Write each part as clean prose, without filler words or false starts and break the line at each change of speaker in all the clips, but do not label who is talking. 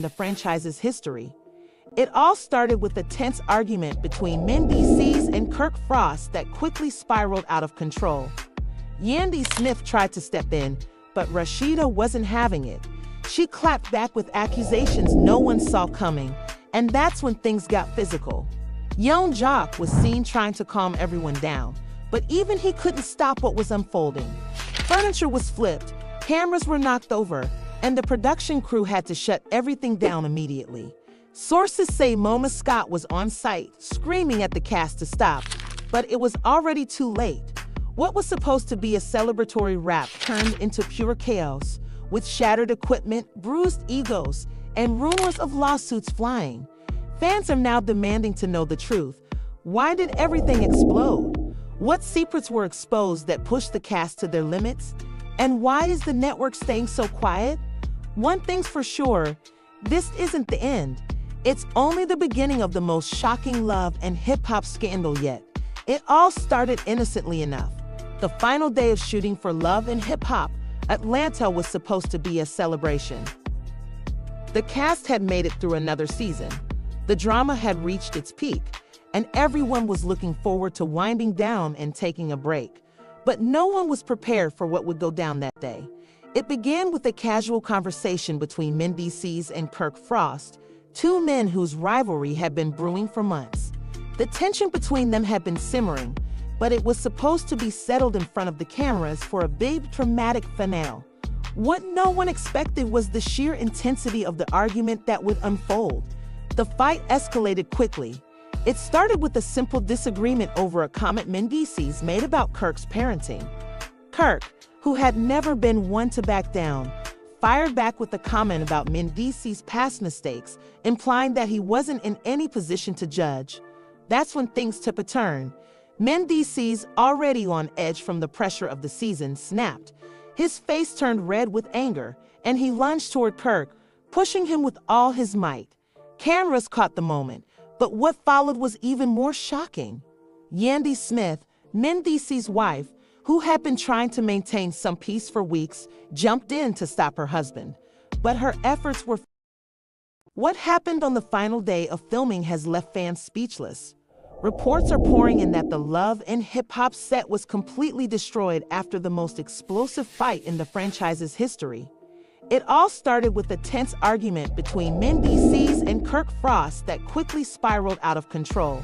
the franchise's history. It all started with a tense argument between Mindy C's and Kirk Frost that quickly spiraled out of control. Yandy Smith tried to step in, but Rashida wasn't having it. She clapped back with accusations no one saw coming, and that's when things got physical. Young Jock was seen trying to calm everyone down, but even he couldn't stop what was unfolding. Furniture was flipped, cameras were knocked over, and the production crew had to shut everything down immediately. Sources say Moma Scott was on site, screaming at the cast to stop, but it was already too late. What was supposed to be a celebratory rap turned into pure chaos, with shattered equipment, bruised egos, and rumors of lawsuits flying. Fans are now demanding to know the truth. Why did everything explode? What secrets were exposed that pushed the cast to their limits? And why is the network staying so quiet? One thing's for sure, this isn't the end. It's only the beginning of the most shocking love and hip-hop scandal yet. It all started innocently enough. The final day of shooting for Love and Hip Hop, Atlanta was supposed to be a celebration. The cast had made it through another season. The drama had reached its peak, and everyone was looking forward to winding down and taking a break. But no one was prepared for what would go down that day. It began with a casual conversation between Mindy C's and Kirk Frost, two men whose rivalry had been brewing for months. The tension between them had been simmering, but it was supposed to be settled in front of the cameras for a big, dramatic finale. What no one expected was the sheer intensity of the argument that would unfold. The fight escalated quickly. It started with a simple disagreement over a comment Mindy C's made about Kirk's parenting. Kirk, who had never been one to back down, fired back with a comment about Mindy C's past mistakes, implying that he wasn't in any position to judge. That's when things took a turn. Mindy C's, already on edge from the pressure of the season, snapped. His face turned red with anger, and he lunged toward Kirk, pushing him with all his might. Cameras caught the moment, but what followed was even more shocking. Yandy Smith, Mindy C's wife, who had been trying to maintain some peace for weeks, jumped in to stop her husband. But her efforts were... What happened on the final day of filming has left fans speechless. Reports are pouring in that the Love and Hip Hop set was completely destroyed after the most explosive fight in the franchise's history. It all started with a tense argument between Mindy C's and Kirk Frost that quickly spiraled out of control.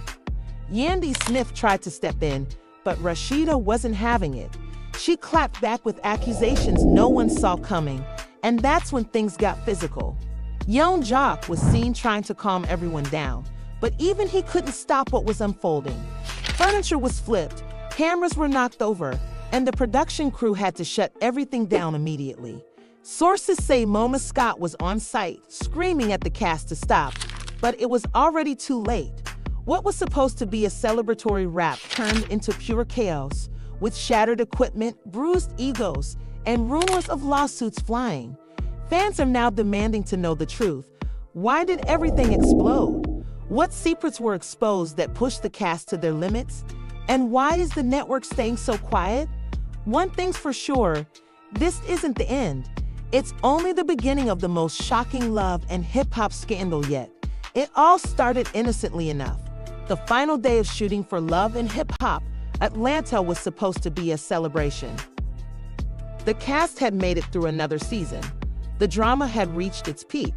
Yandy Smith tried to step in, but Rashida wasn't having it. She clapped back with accusations no one saw coming, and that's when things got physical. Young Jock was seen trying to calm everyone down, but even he couldn't stop what was unfolding. Furniture was flipped, cameras were knocked over, and the production crew had to shut everything down immediately. Sources say Moma Scott was on site, screaming at the cast to stop, but it was already too late. What was supposed to be a celebratory rap turned into pure chaos, with shattered equipment, bruised egos, and rumors of lawsuits flying. Fans are now demanding to know the truth. Why did everything explode? What secrets were exposed that pushed the cast to their limits? And why is the network staying so quiet? One thing's for sure, this isn't the end. It's only the beginning of the most shocking love and hip-hop scandal yet. It all started innocently enough. The final day of shooting for Love and Hip Hop, Atlanta was supposed to be a celebration. The cast had made it through another season. The drama had reached its peak,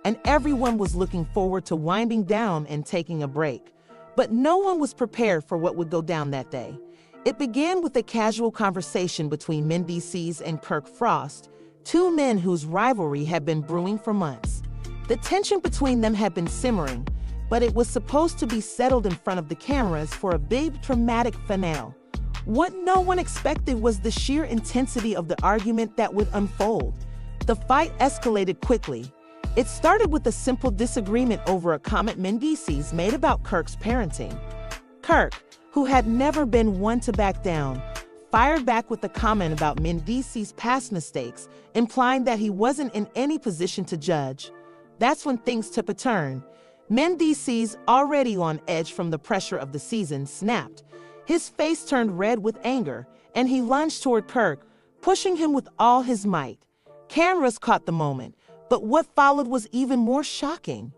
and everyone was looking forward to winding down and taking a break. But no one was prepared for what would go down that day. It began with a casual conversation between Mindy C's and Kirk Frost, two men whose rivalry had been brewing for months. The tension between them had been simmering, but it was supposed to be settled in front of the cameras for a big, dramatic finale. What no one expected was the sheer intensity of the argument that would unfold. The fight escalated quickly. It started with a simple disagreement over a comment Mindy C's made about Kirk's parenting. Kirk, who had never been one to back down, fired back with a comment about Mindy C's past mistakes, implying that he wasn't in any position to judge. That's when things took a turn. Mindy C's, already on edge from the pressure of the season, snapped. His face turned red with anger, and he lunged toward Kirk, pushing him with all his might. Cameras caught the moment, But what followed was even more shocking.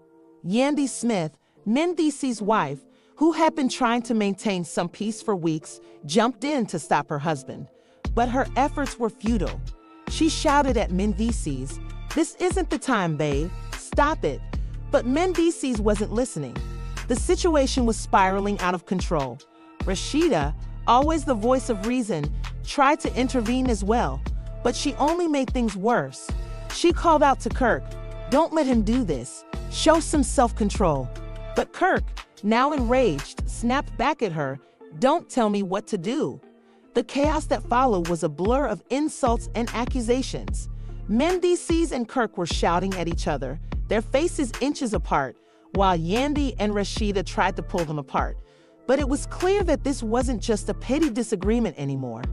Yandy Smith, Mendeecees's wife, who had been trying to maintain some peace for weeks, jumped in to stop her husband. But her efforts were futile. She shouted at Mendeecees, "This isn't the time, babe. Stop it." But Mendeecees wasn't listening. The situation was spiraling out of control. Rashida, always the voice of reason, tried to intervene as well, but she only made things worse. She called out to Kirk, "Don't let him do this. Show some self-control." But Kirk, now enraged, snapped back at her, "Don't tell me what to do." The chaos that followed was a blur of insults and accusations. Mendeecees and Kirk were shouting at each other, their faces inches apart, while Yandy and Rashida tried to pull them apart. But it was clear that this wasn't just a petty disagreement anymore.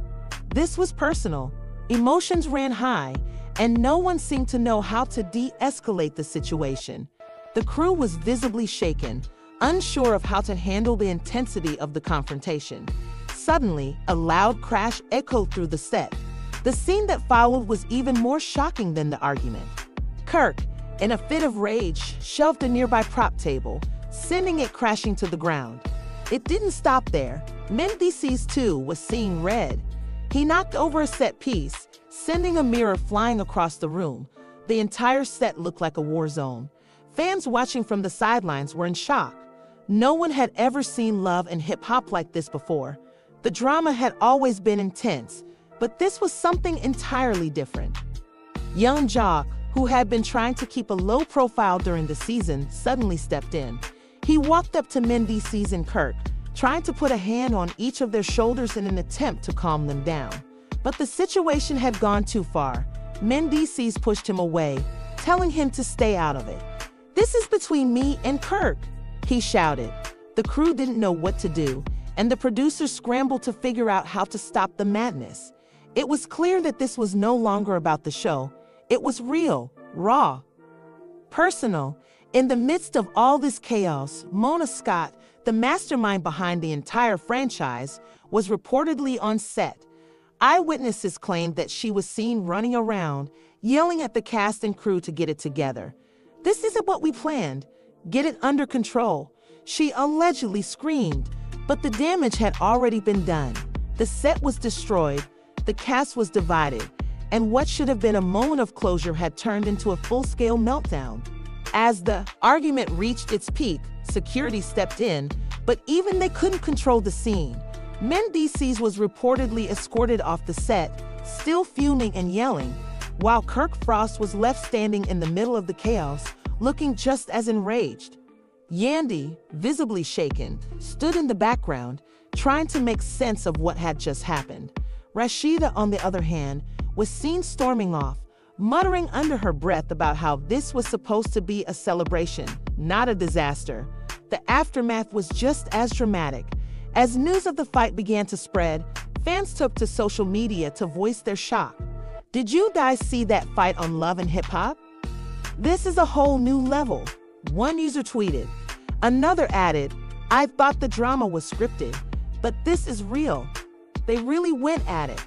This was personal. Emotions ran high, and no one seemed to know how to de-escalate the situation. The crew was visibly shaken, unsure of how to handle the intensity of the confrontation. Suddenly, a loud crash echoed through the set. The scene that followed was even more shocking than the argument. Kirk, in a fit of rage, shoved a nearby prop table, sending it crashing to the ground. It didn't stop there. Mendeecees, too, was seeing red. He knocked over a set piece, sending a mirror flying across the room. The entire set looked like a war zone. Fans watching from the sidelines were in shock. No one had ever seen love and hip-hop like this before. The drama had always been intense, but this was something entirely different. Young Jock, who had been trying to keep a low profile during the season, suddenly stepped in. He walked up to Mendeecees and Kirk, trying to put a hand on each of their shoulders in an attempt to calm them down. But the situation had gone too far. Mendeecees pushed him away, telling him to stay out of it. "This is between me and Kirk," he shouted. The crew didn't know what to do, and the producers scrambled to figure out how to stop the madness. It was clear that this was no longer about the show. It was real, raw, personal. In the midst of all this chaos, Mona Scott, the mastermind behind the entire franchise, was reportedly on set. Eyewitnesses claimed that she was seen running around, yelling at the cast and crew to get it together. "This isn't what we planned. Get it under control," she allegedly screamed. But the damage had already been done. The set was destroyed, the cast was divided, and what should have been a moment of closure had turned into a full-scale meltdown. As the argument reached its peak, security stepped in, but even they couldn't control the scene. Mendeecees was reportedly escorted off the set, still fuming and yelling, while Kirk Frost was left standing in the middle of the chaos, looking just as enraged. Yandy, visibly shaken, stood in the background, trying to make sense of what had just happened. Rashida, on the other hand, was seen storming off, muttering under her breath about how this was supposed to be a celebration, not a disaster. The aftermath was just as dramatic. As news of the fight began to spread, fans took to social media to voice their shock. "Did you guys see that fight on Love and Hip Hop? This is a whole new level," one user tweeted. Another added, "I thought the drama was scripted, but this is real. They really went at it."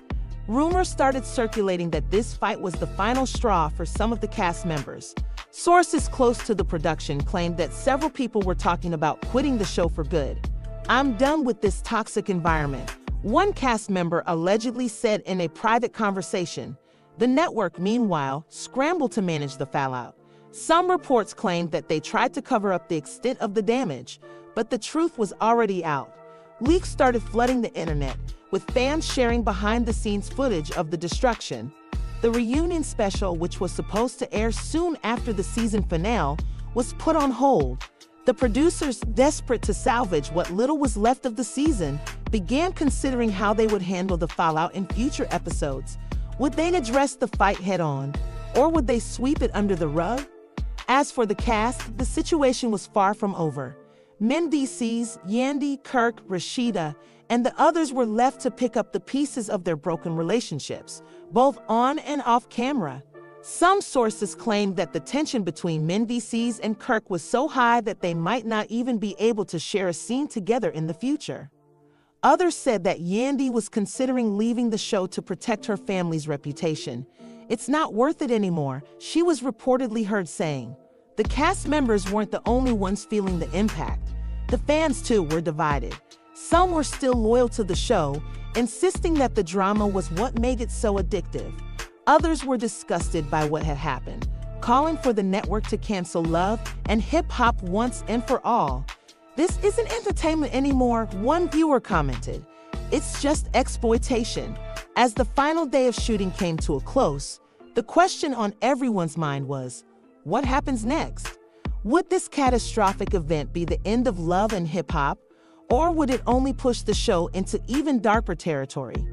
Rumors started circulating that this fight was the final straw for some of the cast members. Sources close to the production claimed that several people were talking about quitting the show for good. "I'm done with this toxic environment," one cast member allegedly said in a private conversation. The network, meanwhile, scrambled to manage the fallout. Some reports claimed that they tried to cover up the extent of the damage, but the truth was already out. Leaks started flooding the internet, with fans sharing behind-the-scenes footage of the destruction. The reunion special, which was supposed to air soon after the season finale, was put on hold. The producers, desperate to salvage what little was left of the season, began considering how they would handle the fallout in future episodes. Would they address the fight head-on, or would they sweep it under the rug? As for the cast, the situation was far from over. Mendeecees, Yandy, Kirk, Rashida, and the others were left to pick up the pieces of their broken relationships, both on and off camera. Some sources claimed that the tension between Mendeecees and Kirk was so high that they might not even be able to share a scene together in the future. Others said that Yandy was considering leaving the show to protect her family's reputation. "It's not worth it anymore," she was reportedly heard saying. The cast members weren't the only ones feeling the impact. The fans, too, were divided. Some were still loyal to the show, insisting that the drama was what made it so addictive. Others were disgusted by what had happened, calling for the network to cancel Love and Hip Hop once and for all. "This isn't entertainment anymore," one viewer commented. "It's just exploitation." As the final day of shooting came to a close, the question on everyone's mind was, what happens next? Would this catastrophic event be the end of Love and Hip Hop, or would it only push the show into even darker territory?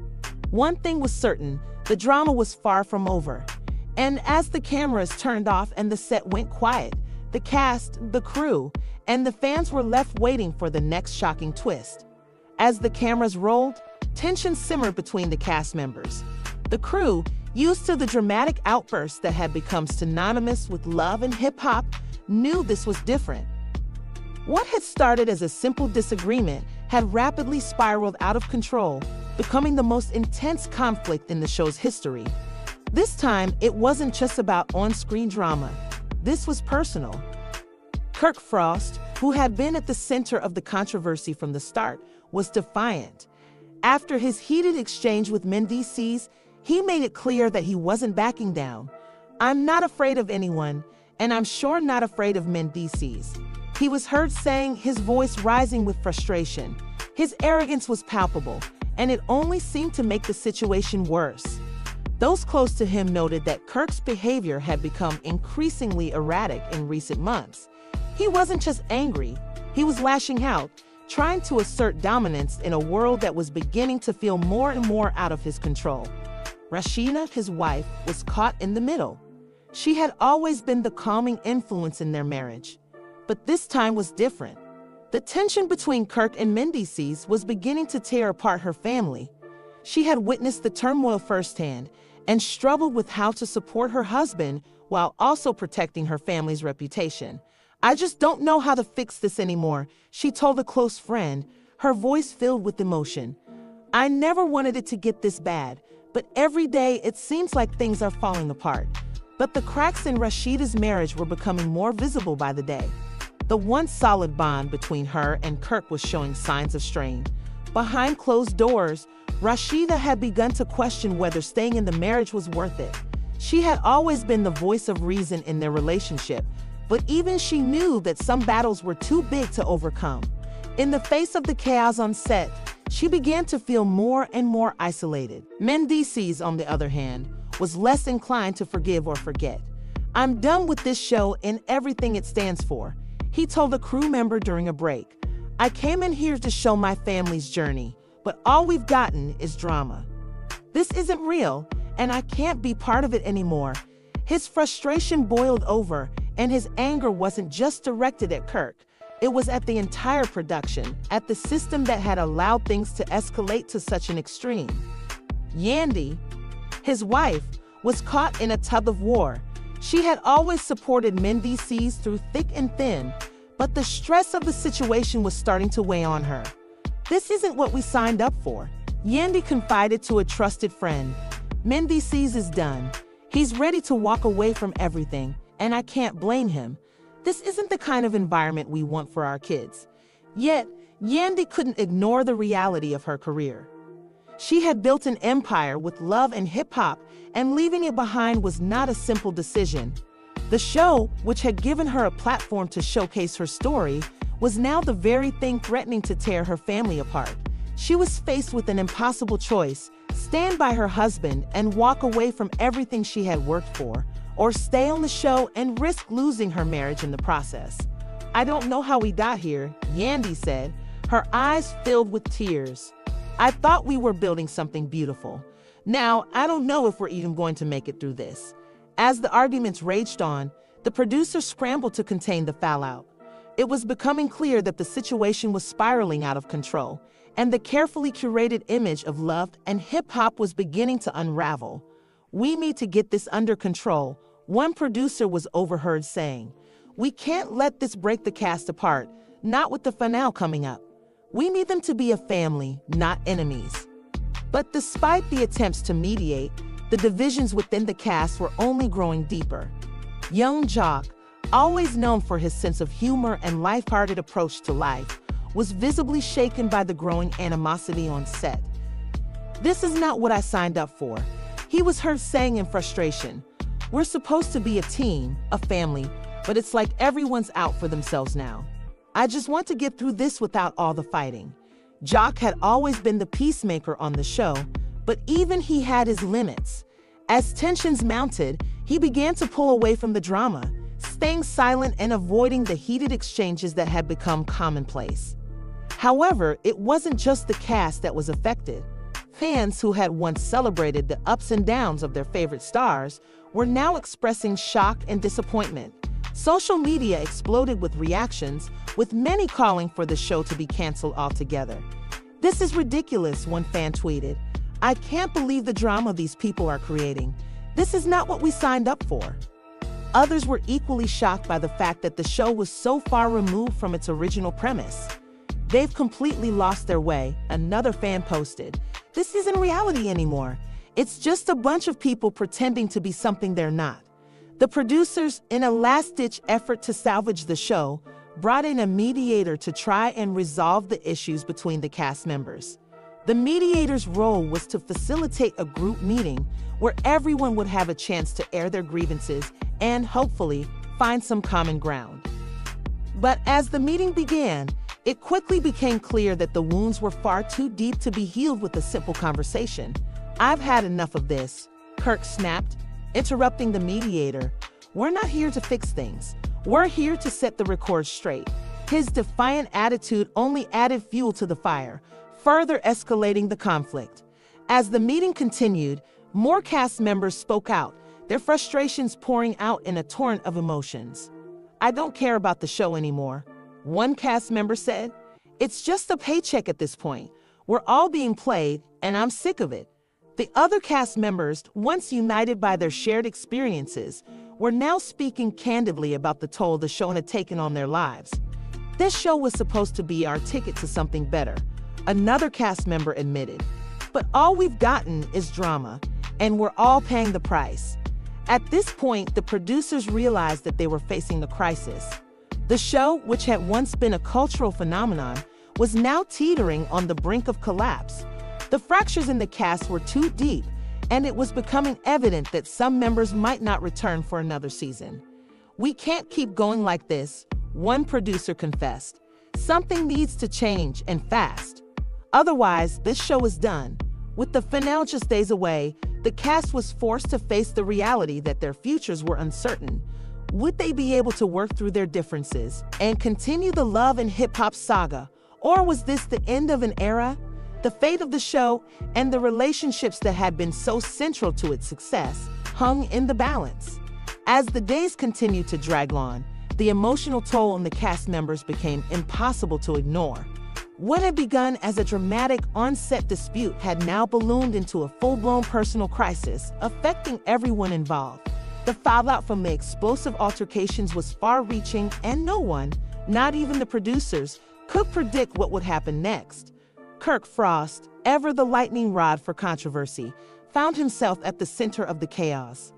One thing was certain, the drama was far from over. And as the cameras turned off and the set went quiet, the cast, the crew, and the fans were left waiting for the next shocking twist. As the cameras rolled, tension simmered between the cast members. The crew, used to the dramatic outbursts that had become synonymous with Love and Hip Hop, knew this was different. What had started as a simple disagreement had rapidly spiraled out of control, becoming the most intense conflict in the show's history. This time, it wasn't just about on-screen drama. This was personal. Kirk Frost, who had been at the center of the controversy from the start, was defiant. After his heated exchange with Mendeecees, he made it clear that he wasn't backing down. "I'm not afraid of anyone, and I'm sure not afraid of Mendeecees," he was heard saying, his voice rising with frustration. His arrogance was palpable, and it only seemed to make the situation worse. Those close to him noted that Kirk's behavior had become increasingly erratic in recent months. He wasn't just angry, he was lashing out, trying to assert dominance in a world that was beginning to feel more and more out of his control. Rashida, his wife, was caught in the middle. She had always been the calming influence in their marriage, but this time was different. The tension between Kirk and Mendeecees was beginning to tear apart her family. She had witnessed the turmoil firsthand and struggled with how to support her husband while also protecting her family's reputation. "I just don't know how to fix this anymore," she told a close friend, her voice filled with emotion. "I never wanted it to get this bad, but every day it seems like things are falling apart." But the cracks in Rashida's marriage were becoming more visible by the day. The once solid bond between her and Kirk was showing signs of strain. Behind closed doors, Rashida had begun to question whether staying in the marriage was worth it. She had always been the voice of reason in their relationship, but even she knew that some battles were too big to overcome. In the face of the chaos on set, she began to feel more and more isolated. Mendeecees, on the other hand, was less inclined to forgive or forget. "I'm done with this show and everything it stands for," he told a crew member during a break. "I came in here to show my family's journey, but all we've gotten is drama. This isn't real, and I can't be part of it anymore." His frustration boiled over, and his anger wasn't just directed at Kirk. It was at the entire production, at the system that had allowed things to escalate to such an extreme. Yandy, his wife, was caught in a tug of war. She had always supported Mendeecees through thick and thin, but the stress of the situation was starting to weigh on her. "This isn't what we signed up for," Yandy confided to a trusted friend. "Mendeecees is done. He's ready to walk away from everything, and I can't blame him. This isn't the kind of environment we want for our kids." Yet, Yandy couldn't ignore the reality of her career. She had built an empire with Love and Hip Hop, and leaving it behind was not a simple decision. The show, which had given her a platform to showcase her story, was now the very thing threatening to tear her family apart. She was faced with an impossible choice: stand by her husband and walk away from everything she had worked for, or stay on the show and risk losing her marriage in the process. "I don't know how we got here," Yandy said, her eyes filled with tears. "I thought we were building something beautiful. Now, I don't know if we're even going to make it through this." As the arguments raged on, the producer scrambled to contain the fallout. It was becoming clear that the situation was spiraling out of control, and the carefully curated image of Love and Hip Hop was beginning to unravel. "We need to get this under control," one producer was overheard saying. "We can't let this break the cast apart, not with the finale coming up. We need them to be a family, not enemies." But despite the attempts to mediate, the divisions within the cast were only growing deeper. Young Jock, always known for his sense of humor and lighthearted approach to life, was visibly shaken by the growing animosity on set. "This is not what I signed up for," he was heard saying in frustration. "We're supposed to be a team, a family, but it's like everyone's out for themselves now. I just want to get through this without all the fighting." Jock had always been the peacemaker on the show, but even he had his limits. As tensions mounted, he began to pull away from the drama, staying silent and avoiding the heated exchanges that had become commonplace. However, it wasn't just the cast that was affected. Fans who had once celebrated the ups and downs of their favorite stars were now expressing shock and disappointment. Social media exploded with reactions, with many calling for the show to be canceled altogether. "This is ridiculous," one fan tweeted. "I can't believe the drama these people are creating. This is not what we signed up for." Others were equally shocked by the fact that the show was so far removed from its original premise. "They've completely lost their way," another fan posted. "This isn't reality anymore. It's just a bunch of people pretending to be something they're not." The producers, in a last-ditch effort to salvage the show, brought in a mediator to try and resolve the issues between the cast members. The mediator's role was to facilitate a group meeting where everyone would have a chance to air their grievances and, hopefully, find some common ground. But as the meeting began, it quickly became clear that the wounds were far too deep to be healed with a simple conversation. "I've had enough of this," Kirk snapped, interrupting the mediator. "We're not here to fix things. We're here to set the record straight." His defiant attitude only added fuel to the fire, further escalating the conflict. As the meeting continued, more cast members spoke out, their frustrations pouring out in a torrent of emotions. "I don't care about the show anymore," one cast member said. "It's just a paycheck at this point. We're all being played, and I'm sick of it." The other cast members, once united by their shared experiences, were now speaking candidly about the toll the show had taken on their lives. "This show was supposed to be our ticket to something better," another cast member admitted. "But all we've gotten is drama, and we're all paying the price." At this point, the producers realized that they were facing a crisis. The show, which had once been a cultural phenomenon, was now teetering on the brink of collapse. The fractures in the cast were too deep, and it was becoming evident that some members might not return for another season. "We can't keep going like this," one producer confessed. "Something needs to change, and fast. Otherwise, this show is done." With the finale just days away, the cast was forced to face the reality that their futures were uncertain. Would they be able to work through their differences and continue the love and hip-hop saga, or was this the end of an era? The fate of the show and the relationships that had been so central to its success hung in the balance. As the days continued to drag on, the emotional toll on the cast members became impossible to ignore. What had begun as a dramatic on-set dispute had now ballooned into a full-blown personal crisis, affecting everyone involved. The fallout from the explosive altercations was far-reaching, and no one, not even the producers, could predict what would happen next. Kirk Frost, ever the lightning rod for controversy, found himself at the center of the chaos.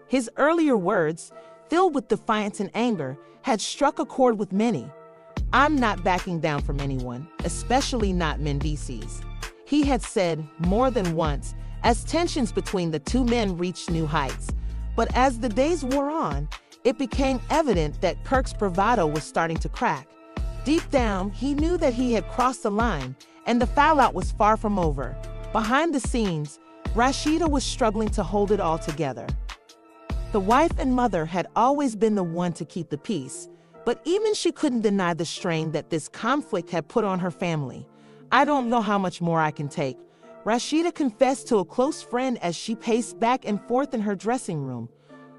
His earlier words, filled with defiance and anger, had struck a chord with many. "I'm not backing down from anyone, especially not Mendices," he had said more than once as tensions between the two men reached new heights. But as the days wore on, it became evident that Kirk's bravado was starting to crack. Deep down, he knew that he had crossed the line, and the fallout was far from over. Behind the scenes, Rashida was struggling to hold it all together. The wife and mother had always been the one to keep the peace, but even she couldn't deny the strain that this conflict had put on her family. "I don't know how much more I can take," Rashida confessed to a close friend as she paced back and forth in her dressing room.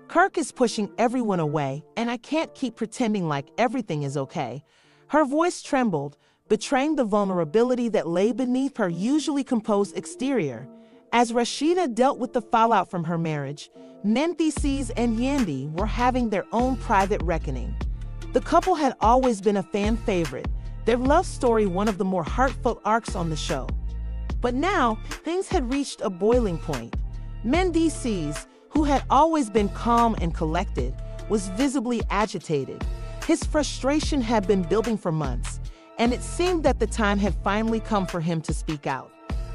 "Kirk is pushing everyone away, and I can't keep pretending like everything is okay." Her voice trembled, betraying the vulnerability that lay beneath her usually composed exterior. As Rashida dealt with the fallout from her marriage, Mendices and Yandy were having their own private reckoning. The couple had always been a fan favorite, their love story one of the more heartfelt arcs on the show. But now, things had reached a boiling point. Mendices, who had always been calm and collected, was visibly agitated. His frustration had been building for months, and it seemed that the time had finally come for him to speak out.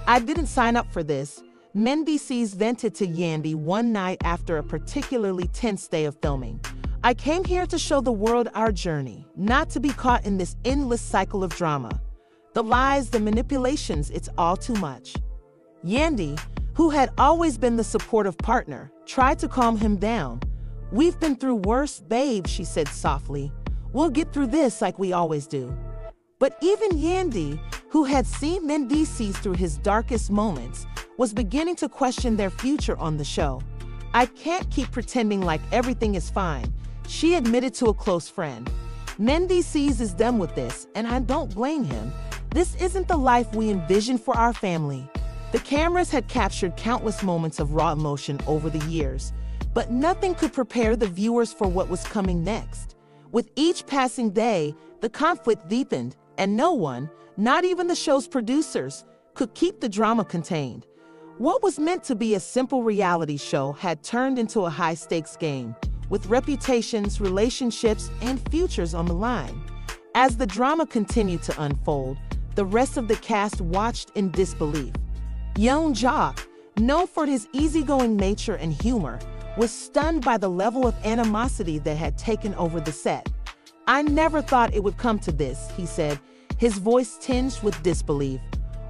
"I didn't sign up for this," Mendices vented to Yandy one night after a particularly tense day of filming. "I came here to show the world our journey, not to be caught in this endless cycle of drama. The lies, the manipulations, it's all too much." Yandy, who had always been the supportive partner, tried to calm him down. "We've been through worse, babe," she said softly. "We'll get through this like we always do." But even Yandy, who had seen Mendices through his darkest moments, was beginning to question their future on the show. "I can't keep pretending like everything is fine," she admitted to a close friend. "Mendices is done with this, and I don't blame him. This isn't the life we envisioned for our family." The cameras had captured countless moments of raw emotion over the years, but nothing could prepare the viewers for what was coming next. With each passing day, the conflict deepened, and no one, not even the show's producers, could keep the drama contained. What was meant to be a simple reality show had turned into a high-stakes game, with reputations, relationships, and futures on the line. As the drama continued to unfold, the rest of the cast watched in disbelief. Young Jock, known for his easygoing nature and humor, was stunned by the level of animosity that had taken over the set. "I never thought it would come to this," he said, his voice tinged with disbelief.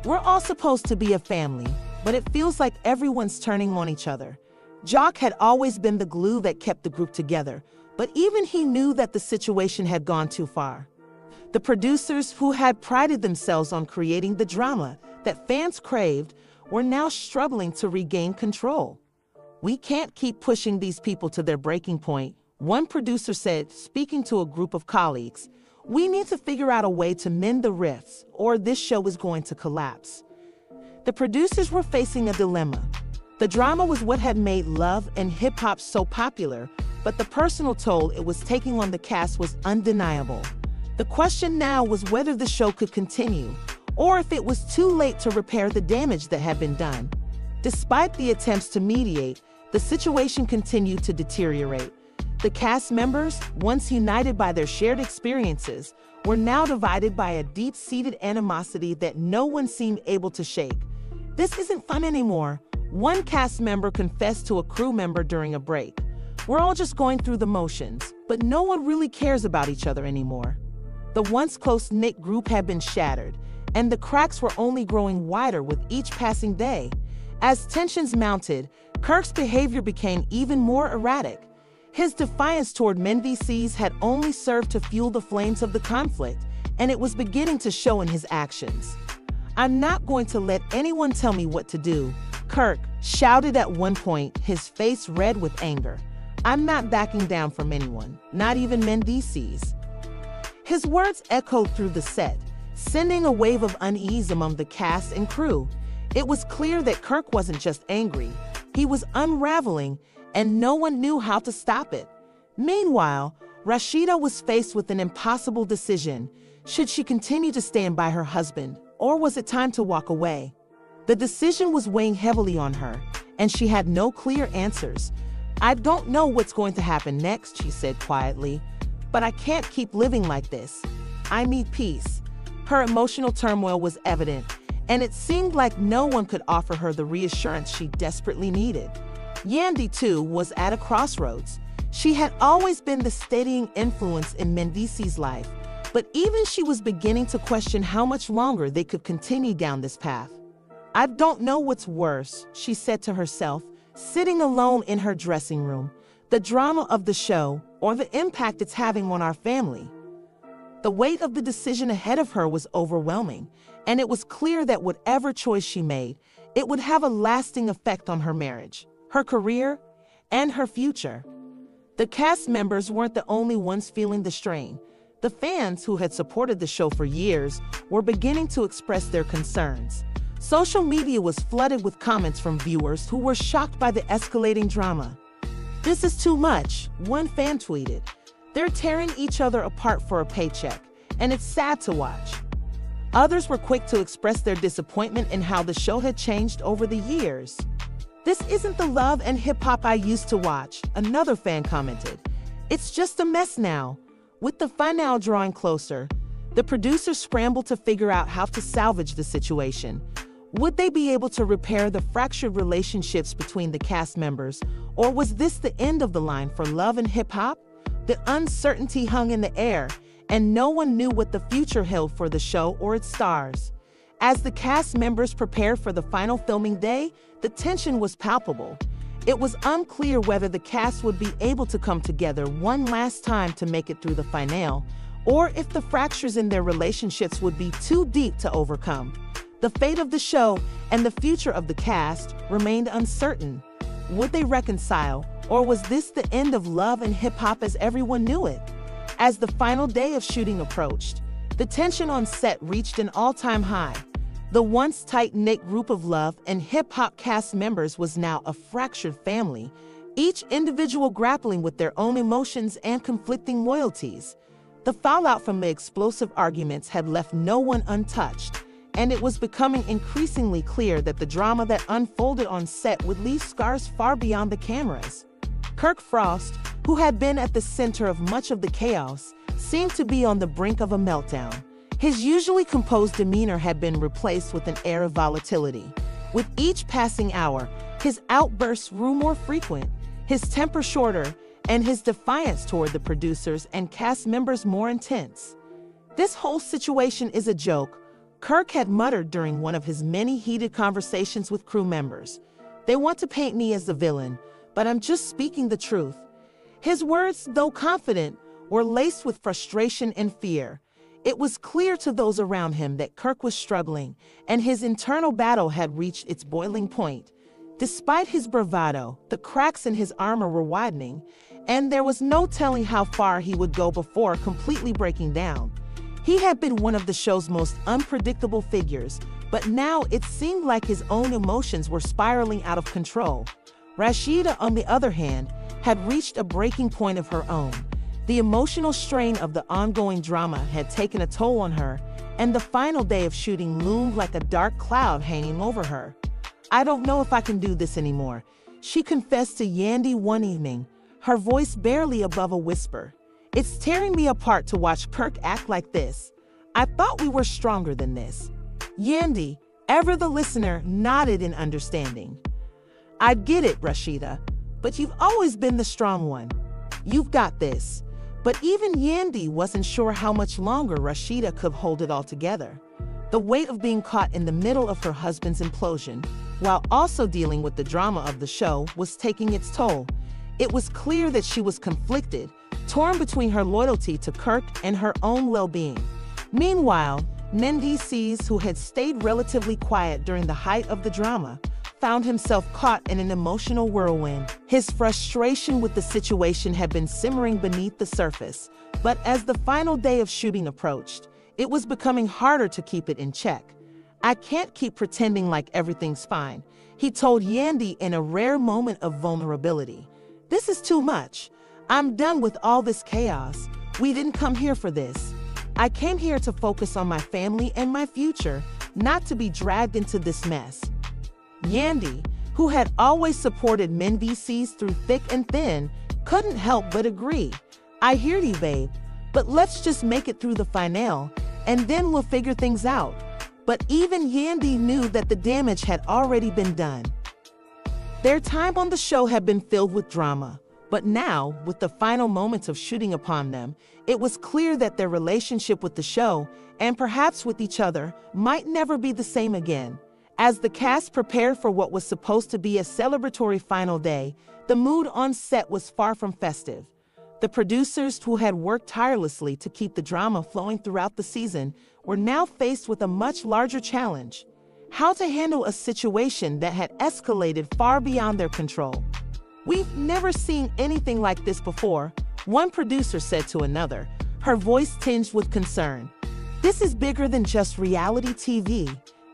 "We're all supposed to be a family, but it feels like everyone's turning on each other." Jock had always been the glue that kept the group together, but even he knew that the situation had gone too far. The producers, who had prided themselves on creating the drama that fans craved, were now struggling to regain control. "We can't keep pushing these people to their breaking point," one producer said, speaking to a group of colleagues. "We need to figure out a way to mend the rifts, or this show is going to collapse." The producers were facing a dilemma. The drama was what had made love and hip-hop so popular, but the personal toll it was taking on the cast was undeniable. The question now was whether the show could continue, or if it was too late to repair the damage that had been done. Despite the attempts to mediate, the situation continued to deteriorate. The cast members, once united by their shared experiences, were now divided by a deep-seated animosity that no one seemed able to shake. "This isn't fun anymore," one cast member confessed to a crew member during a break. "We're all just going through the motions, but no one really cares about each other anymore." The once close-knit group had been shattered, and the cracks were only growing wider with each passing day. As tensions mounted, Kirk's behavior became even more erratic. His defiance toward Mendices had only served to fuel the flames of the conflict, and it was beginning to show in his actions. "I'm not going to let anyone tell me what to do," Kirk shouted at one point, his face red with anger. "I'm not backing down from anyone, not even Mendices." His words echoed through the set, sending a wave of unease among the cast and crew. It was clear that Kirk wasn't just angry, he was unraveling, and no one knew how to stop it. Meanwhile, Rashida was faced with an impossible decision. Should she continue to stand by her husband, or was it time to walk away? The decision was weighing heavily on her, and she had no clear answers. "I don't know what's going to happen next," she said quietly, "but I can't keep living like this. I need peace." Her emotional turmoil was evident, and it seemed like no one could offer her the reassurance she desperately needed. Yandy, too, was at a crossroads. She had always been the steadying influence in Mendices' life, but even she was beginning to question how much longer they could continue down this path. "I don't know what's worse," she said to herself, sitting alone in her dressing room, "the drama of the show or the impact it's having on our family." The weight of the decision ahead of her was overwhelming, and it was clear that whatever choice she made, it would have a lasting effect on her marriage, her career, and her future. The cast members weren't the only ones feeling the strain. The fans, who had supported the show for years, were beginning to express their concerns. Social media was flooded with comments from viewers who were shocked by the escalating drama. "This is too much," one fan tweeted. "They're tearing each other apart for a paycheck, and it's sad to watch." Others were quick to express their disappointment in how the show had changed over the years. "This isn't the Love and Hip Hop I used to watch," another fan commented. "It's just a mess now." With the finale drawing closer, the producers scrambled to figure out how to salvage the situation. Would they be able to repair the fractured relationships between the cast members, or was this the end of the line for Love and Hip Hop? The uncertainty hung in the air, and no one knew what the future held for the show or its stars. As the cast members prepared for the final filming day, the tension was palpable. It was unclear whether the cast would be able to come together one last time to make it through the finale, or if the fractures in their relationships would be too deep to overcome. The fate of the show and the future of the cast remained uncertain. Would they reconcile, or was this the end of Love and Hip Hop as everyone knew it? As the final day of shooting approached, the tension on set reached an all-time high. The once tight-knit group of Love and Hip Hop cast members was now a fractured family, each individual grappling with their own emotions and conflicting loyalties. The fallout from the explosive arguments had left no one untouched, and it was becoming increasingly clear that the drama that unfolded on set would leave scars far beyond the cameras. Kirk Frost, who had been at the center of much of the chaos, seemed to be on the brink of a meltdown. His usually composed demeanor had been replaced with an air of volatility. With each passing hour, his outbursts grew more frequent, his temper shorter, and his defiance toward the producers and cast members more intense. "This whole situation is a joke," Kirk had muttered during one of his many heated conversations with crew members. "They want to paint me as the villain, but I'm just speaking the truth." His words, though confident, were laced with frustration and fear. It was clear to those around him that Kirk was struggling, and his internal battle had reached its boiling point. Despite his bravado, the cracks in his armor were widening, and there was no telling how far he would go before completely breaking down. He had been one of the show's most unpredictable figures, but now it seemed like his own emotions were spiraling out of control. Rashida, on the other hand, had reached a breaking point of her own. The emotional strain of the ongoing drama had taken a toll on her, and the final day of shooting loomed like a dark cloud hanging over her. "I don't know if I can do this anymore," she confessed to Yandy one evening, her voice barely above a whisper. "It's tearing me apart to watch Kirk act like this. I thought we were stronger than this." Yandy, ever the listener, nodded in understanding. "I get it, Rashida, but you've always been the strong one. You've got this." But even Yandy wasn't sure how much longer Rashida could hold it all together. The weight of being caught in the middle of her husband's implosion, while also dealing with the drama of the show, was taking its toll. It was clear that she was conflicted, torn between her loyalty to Kirk and her own well-being. Meanwhile, Mendices, who had stayed relatively quiet during the height of the drama, found himself caught in an emotional whirlwind. His frustration with the situation had been simmering beneath the surface, but as the final day of shooting approached, it was becoming harder to keep it in check. "I can't keep pretending like everything's fine," he told Yandy in a rare moment of vulnerability. "This is too much. I'm done with all this chaos. We didn't come here for this. I came here to focus on my family and my future, not to be dragged into this mess." Yandy, who had always supported Mendices through thick and thin, couldn't help but agree. "I hear you, babe, but let's just make it through the finale, and then we'll figure things out." But even Yandy knew that the damage had already been done. Their time on the show had been filled with drama, but now, with the final moments of shooting upon them, it was clear that their relationship with the show, and perhaps with each other, might never be the same again. As the cast prepared for what was supposed to be a celebratory final day, the mood on set was far from festive. The producers, who had worked tirelessly to keep the drama flowing throughout the season, were now faced with a much larger challenge: how to handle a situation that had escalated far beyond their control. "We've never seen anything like this before," one producer said to another, her voice tinged with concern. "This is bigger than just reality TV.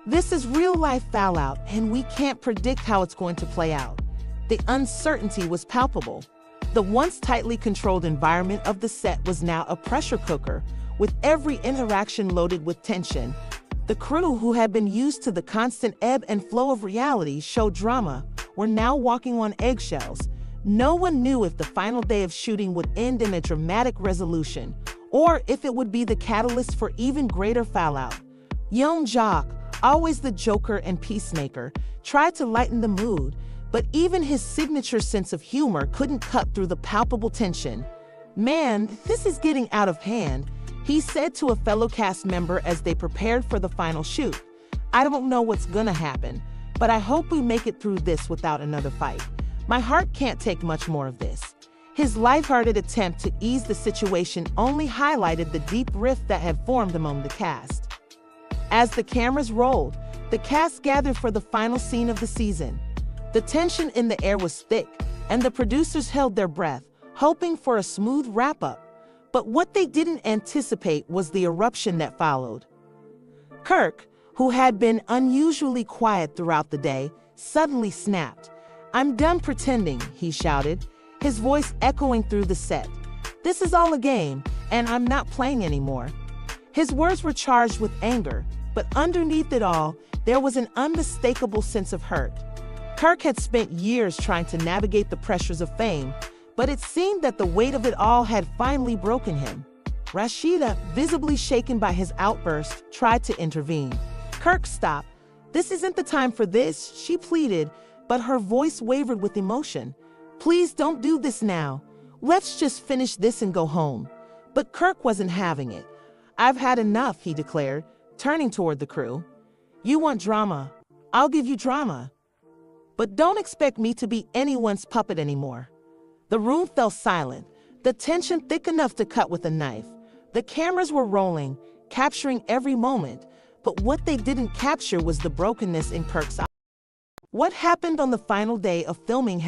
This is real-life fallout, and we can't predict how it's going to play out." The uncertainty was palpable. The once tightly controlled environment of the set was now a pressure cooker, with every interaction loaded with tension. The crew, who had been used to the constant ebb and flow of reality show drama, were now walking on eggshells. No one knew if the final day of shooting would end in a dramatic resolution, or if it would be the catalyst for even greater fallout. Young Jock, always the joker and peacemaker, tried to lighten the mood, but even his signature sense of humor couldn't cut through the palpable tension. "Man, this is getting out of hand," he said to a fellow cast member as they prepared for the final shoot. "I don't know what's gonna happen, but I hope we make it through this without another fight. My heart can't take much more of this." His lighthearted attempt to ease the situation only highlighted the deep rift that had formed among the cast. As the cameras rolled, the cast gathered for the final scene of the season. The tension in the air was thick, and the producers held their breath, hoping for a smooth wrap-up. But what they didn't anticipate was the eruption that followed. Kirk, who had been unusually quiet throughout the day, suddenly snapped. "I'm done pretending," he shouted, his voice echoing through the set. "This is all a game, and I'm not playing anymore." His words were charged with anger, but underneath it all, there was an unmistakable sense of hurt. Kirk had spent years trying to navigate the pressures of fame, but it seemed that the weight of it all had finally broken him. Rashida, visibly shaken by his outburst, tried to intervene. "Kirk, stop. This isn't the time for this," she pleaded, but her voice wavered with emotion. "Please don't do this now. Let's just finish this and go home." But Kirk wasn't having it. "I've had enough," he declared, turning toward the crew. "You want drama? I'll give you drama. But don't expect me to be anyone's puppet anymore." The room fell silent, the tension thick enough to cut with a knife. The cameras were rolling, capturing every moment, but what they didn't capture was the brokenness in Kirk's eyes. What happened on the final day of filming